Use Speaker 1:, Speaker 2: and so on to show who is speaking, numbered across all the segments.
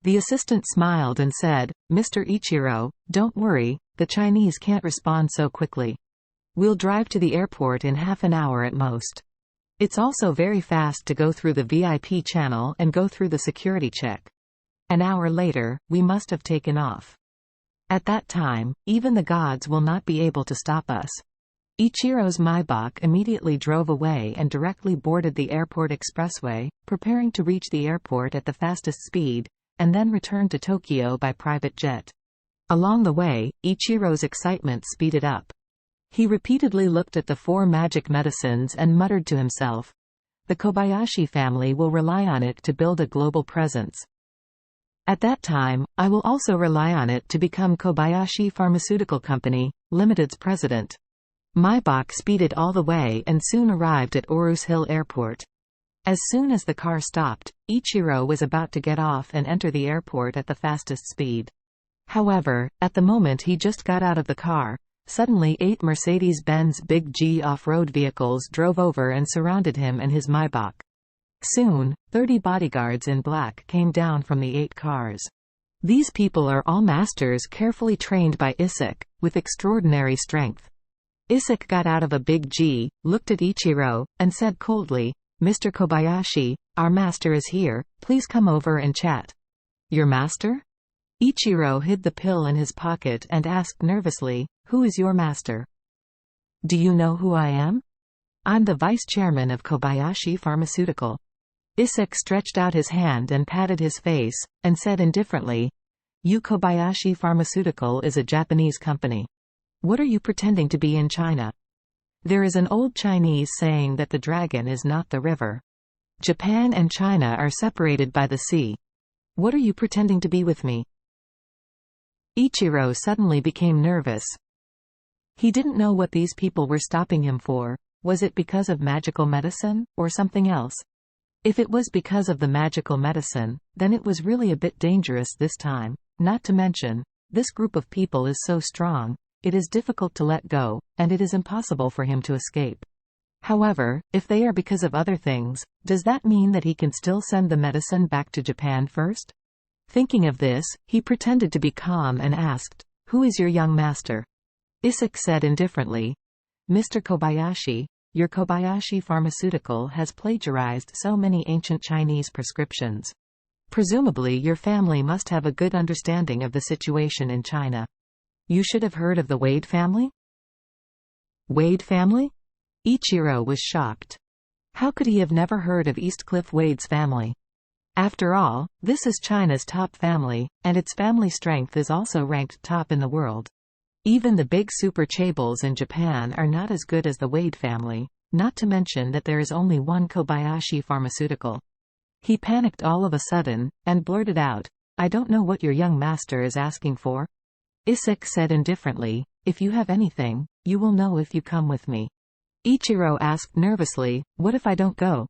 Speaker 1: The assistant smiled and said, "Mr. Ichiro, don't worry, the Chinese can't respond so quickly. We'll drive to the airport in half an hour at most. It's also very fast to go through the VIP channel and go through the security check. An hour later, we must have taken off. At that time, even the gods will not be able to stop us." Ichiro's Maibach immediately drove away and directly boarded the airport expressway, preparing to reach the airport at the fastest speed, and then return to Tokyo by private jet. Along the way, Ichiro's excitement speeded up. He repeatedly looked at the 4 magic medicines and muttered to himself, "The Kobayashi family will rely on it to build a global presence. At that time, I will also rely on it to become Kobayashi Pharmaceutical Company, Limited's president." Maibach speeded all the way and soon arrived at Orus Hill Airport. As soon as the car stopped, Ichiro was about to get off and enter the airport at the fastest speed. However, at the moment he just got out of the car, suddenly 8 Mercedes-Benz Big G off-road vehicles drove over and surrounded him and his Maibach. Soon, 30 bodyguards in black came down from the 8 cars. These people are all masters carefully trained by Isik, with extraordinary strength. Isik got out of a Big G, looked at Ichiro, and said coldly, "Mr. Kobayashi, our master is here, please come over and chat." "Your master?" Ichiro hid the pill in his pocket and asked nervously, "Who is your master?" "Do you know who I am? I'm the vice chairman of Kobayashi Pharmaceutical." Isik stretched out his hand and patted his face, and said indifferently, "You Kobayashi Pharmaceutical is a Japanese company. What are you pretending to be in China? There is an old Chinese saying that the dragon is not the river. Japan and China are separated by the sea. What are you pretending to be with me?" Ichiro suddenly became nervous. He didn't know what these people were stopping him for. Was it because of magical medicine, or something else? If it was because of the magical medicine, then it was really a bit dangerous this time. Not to mention, this group of people is so strong, it is difficult to let go, and it is impossible for him to escape. However, if they are because of other things, does that mean that he can still send the medicine back to Japan first? Thinking of this, he pretended to be calm and asked, "Who is your young master?" Isik said indifferently, "Mr. Kobayashi, your Kobayashi Pharmaceutical has plagiarized so many ancient Chinese prescriptions. Presumably your family must have a good understanding of the situation in China. You should have heard of the Wade family?" "Wade family?" Ichiro was shocked. How could he have never heard of Eastcliff Wade's family? After all, this is China's top family, and its family strength is also ranked top in the world. Even the big super chaebols in Japan are not as good as the Wade family, not to mention that there is only one Kobayashi Pharmaceutical. He panicked all of a sudden, and blurted out, "I don't know what your young master is asking for." Isik said indifferently, "If you have anything, you will know if you come with me." Ichiro asked nervously, "What if I don't go?"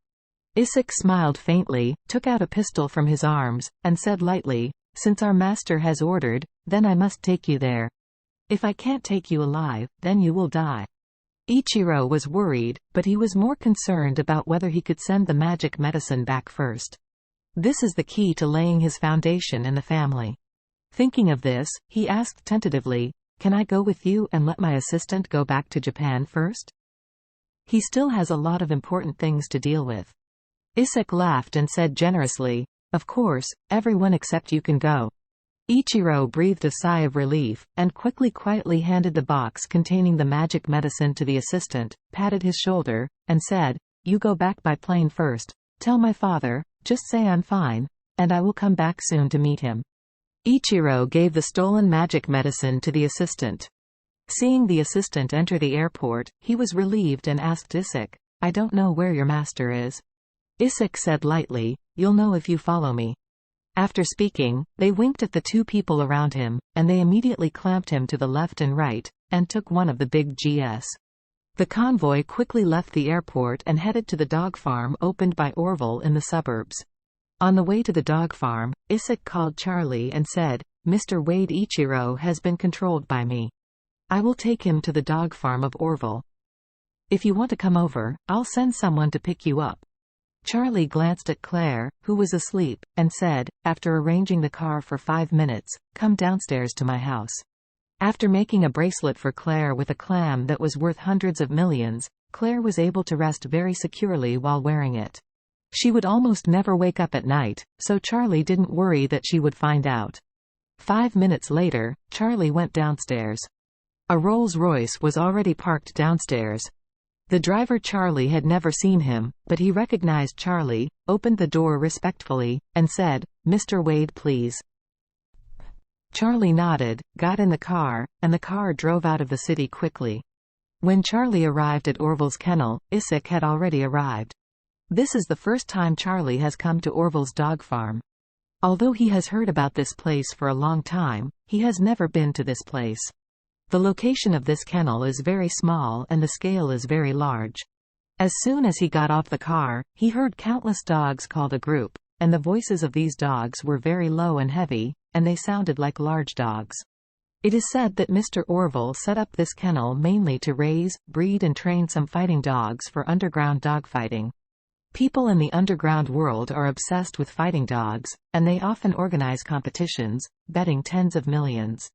Speaker 1: Isik smiled faintly, took out a pistol from his arms, and said lightly, "Since our master has ordered, then I must take you there. If I can't take you alive, then you will die." Ichiro was worried, but he was more concerned about whether he could send the magic medicine back first. This is the key to laying his foundation in the family. Thinking of this, he asked tentatively, "Can I go with you and let my assistant go back to Japan first? He still has a lot of important things to deal with." Isik laughed and said generously, "Of course, everyone except you can go." Ichiro breathed a sigh of relief, and quietly handed the box containing the magic medicine to the assistant, patted his shoulder, and said, "You go back by plane first. Tell my father, just say I'm fine, and I will come back soon to meet him." Ichiro gave the stolen magic medicine to the assistant. Seeing the assistant enter the airport, he was relieved and asked Isik, "I don't know where your master is." Isik said lightly, "You'll know if you follow me." After speaking, they winked at the 2 people around him, and they immediately clamped him to the left and right, and took one of the big GS. The convoy quickly left the airport and headed to the dog farm opened by Orville in the suburbs. On the way to the dog farm, Isik called Charlie and said, "Mr. Wade Ichiro has been controlled by me. I will take him to the dog farm of Orville. If you want to come over, I'll send someone to pick you up." Charlie glanced at Claire, who was asleep, and said, after arranging the car for 5 minutes, "Come downstairs to my house." After making a bracelet for Claire with a clam that was worth hundreds of millions, Claire was able to rest very securely while wearing it. She would almost never wake up at night, so Charlie didn't worry that she would find out. 5 minutes later, Charlie went downstairs. A Rolls-Royce was already parked downstairs. The driver Charlie had never seen him, but he recognized Charlie, opened the door respectfully, and said, "Mr. Wade, please." Charlie nodded, got in the car, and the car drove out of the city quickly. When Charlie arrived at Orville's kennel, Isaac had already arrived. This is the first time Charlie has come to Orville's dog farm. Although he has heard about this place for a long time, he has never been to this place. The location of this kennel is very small and the scale is very large. As soon as he got off the car, he heard countless dogs called a group, and the voices of these dogs were very low and heavy, and they sounded like large dogs. It is said that Mr. Orville set up this kennel mainly to raise, breed and train some fighting dogs for underground dogfighting. People in the underground world are obsessed with fighting dogs, and they often organize competitions, betting tens of millions.